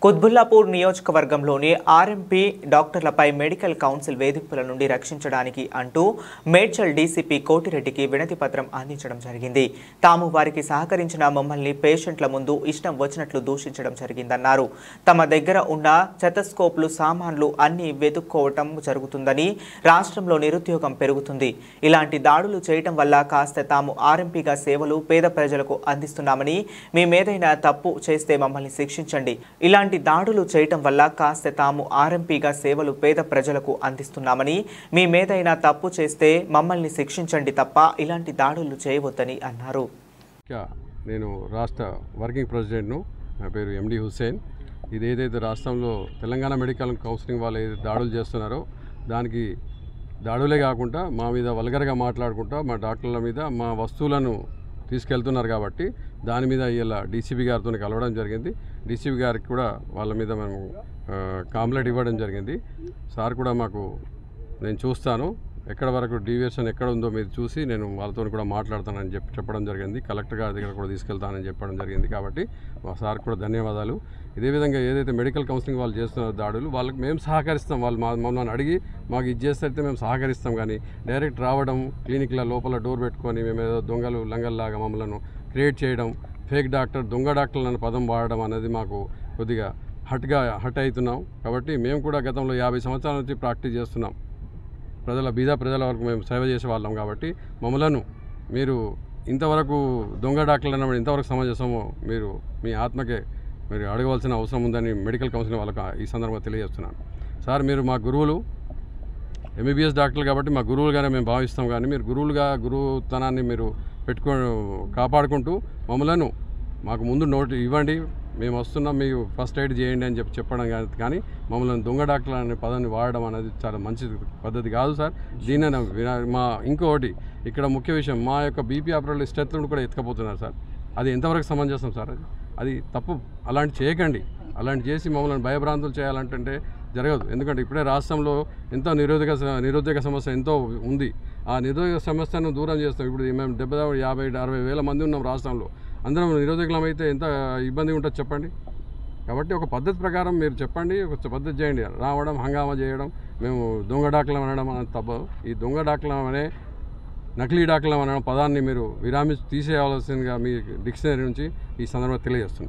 కుత్బుల్లాపూర్ నియోజకవర్గంలోని RMP డాక్టర్లపై medical council వేధింపుల నుండి రక్షించడానికి అంటూ మేడ్చల్ డీసీపీ కోటిరెడ్డికి వినతి పత్రం అందించడం జరిగింది. తాము వారికి సహకరించిన మమ్మల్ని పేషెంట్ల ముందు ఇష్టం వచ్చినట్లు దూషించడం జరిగిందన్నారు. తమ దగ్గర ఉన్న స్టెతస్కోప్లు సామాన్లు అన్ని వెతుక్కోవటం జరుగుతుందని, రాష్ట్రంలో నిరుద్యోగం పెరుగుతుంది. ఇలాంటి దాడులు చేయటం వల్ల కాస్త తాము ఆర్ఎంపీగా సేవలు పేద ప్రజలకు అందిస్తున్నామని, మేమేదైనా తప్పు చేస్తే మమ్మల్ని శిక్షించండి. ఇలాంటి దాడులు చేయటం వల్ల కాస్త తాము ఆర్ఎంపీగా సేవలు పేద ప్రజలకు అందిస్తున్నామని, మేమేదైనా తప్పు చేస్తే మమ్మల్ని శిక్షించండి తప్ప ఇలాంటి దాడులు చేయవద్దని అన్నారు. నేను రాష్ట్ర వర్కింగ్ ప్రెసిడెంట్ను. నా పేరు ఎండి హుస్సేన్. ఇదేదైతే రాష్ట్రంలో తెలంగాణ మెడికల్ కౌన్సిలింగ్ వాళ్ళు ఏదైతే దాడులు చేస్తున్నారో దానికి దాడులే కాకుండా మా మీద వల్గర్గా మాట్లాడుకుంటా మా డాక్టర్ల మీద మా వస్తువులను తీసుకెళ్తున్నారు కాబట్టి దాని మీద ఇలా డీసీపీ గారితో కలవడం జరిగింది. డీసీపీ గారికి కూడా వాళ్ళ మీద మేము కంప్లైంట్ ఇవ్వడం జరిగింది. సార్ కూడా మాకు నేను చూస్తాను, ఎక్కడ వరకు డీవియేషన్ ఎక్కడ ఉందో మీరు చూసి నేను వాళ్ళతో కూడా మాట్లాడతానని చెప్పడం జరిగింది. కలెక్టర్ గారి దగ్గర కూడా తీసుకెళ్తానని చెప్పడం జరిగింది. కాబట్టి మా సార్ కూడా ధన్యవాదాలు. ఇదే విధంగా ఏదైతే మెడికల్ కౌన్సిలింగ్ వాళ్ళు చేస్తున్నారో దాడులు, వాళ్ళకి మేము సహకరిస్తాం. వాళ్ళు మమ్మల్ని అడిగి మాకు ఇది చేస్తే మేము సహకరిస్తాం. కానీ డైరెక్ట్ రావడం, క్లినిక్ల లోపల డోర్ పెట్టుకొని మేము ఏదో దొంగలు లంగల్లాగా మమ్మల్ని క్రియేట్ చేయడం, ఫేక్ డాక్టర్, దొంగ డాక్టర్లు అనే పదం వాడడం అనేది మాకు కొద్దిగా హట్ అవుతున్నాం. కాబట్టి మేము కూడా గతంలో 50 సంవత్సరాల నుంచి ప్రాక్టీస్ చేస్తున్నాం. బీద ప్రజల వరకు మేము సేవ చేసే వాళ్ళం. కాబట్టి మమ్మలను మీరు ఇంతవరకు దొంగ డాక్టర్లు అన్నప్పుడు ఇంతవరకు సమాజమో మీరు మీ ఆత్మకే మీరు అడగవలసిన అవసరం ఉందని మెడికల్ కౌన్సిలింగ్ వాళ్ళకి ఈ సందర్భంగా తెలియజేస్తున్నాను. సార్, మీరు మా గురువులు, ఎంబీబీఎస్ డాక్టర్లు కాబట్టి మా గురువులుగానే మేము భావిస్తాం. కానీ మీరు గురువుతనాన్ని మీరు కాపాడుకుంటూ మమ్మలను మాకు ముందు నోటు ఇవ్వండి, మేము వస్తున్నాం, మీకు ఫస్ట్ ఎయిడ్ చేయండి అని చెప్పడం కానీ మమ్మల్ని దొంగ డాక్టర్ అనే పదాన్ని వాడడం అనేది చాలా మంచి పద్ధతి కాదు సార్. దీన్ని మా ఇంకొకటి ఇక్కడ ముఖ్య విషయం, మా యొక్క బీపీ ఆపరేటర్లు స్టెత్లను కూడా ఎత్తుకపోతున్నారు సార్. అది ఎంతవరకు సమంజసం సార్? అది తప్పు. అలాంటి చేయకండి. అలాంటి చేసి మమ్మల్ని భయభ్రాంతులు చేయాలంటే జరగదు. ఎందుకంటే ఇప్పుడే రాష్ట్రంలో ఎంతో నిరుద్యోగ సమస్య ఎంతో ఉంది. ఆ నిరుద్యోగ సమస్యను దూరం చేస్తాం. ఇప్పుడు మేము 50-60 వేల మంది ఉన్నాం రాష్ట్రంలో. అందరం నిరుద్యోగులం అయితే ఎంత ఇబ్బంది ఉంటుందో చెప్పండి. కాబట్టి ఒక పద్ధతి ప్రకారం మీరు చెప్పండి, ఒక పద్ధతి చేయండి. రావడం, హంగామా చేయడం, మేము దొంగ డాక్టర్లు అనడం అనేది తప్ప. ఈ దొంగ డాక్టర్లు అనే, నకిలీ డాక్టర్లు అనడం పదాన్ని మీరు తీసేయవలసిందిగా మీ డిక్షనరీ నుంచి ఈ సందర్భంగా తెలియజేస్తున్నాను.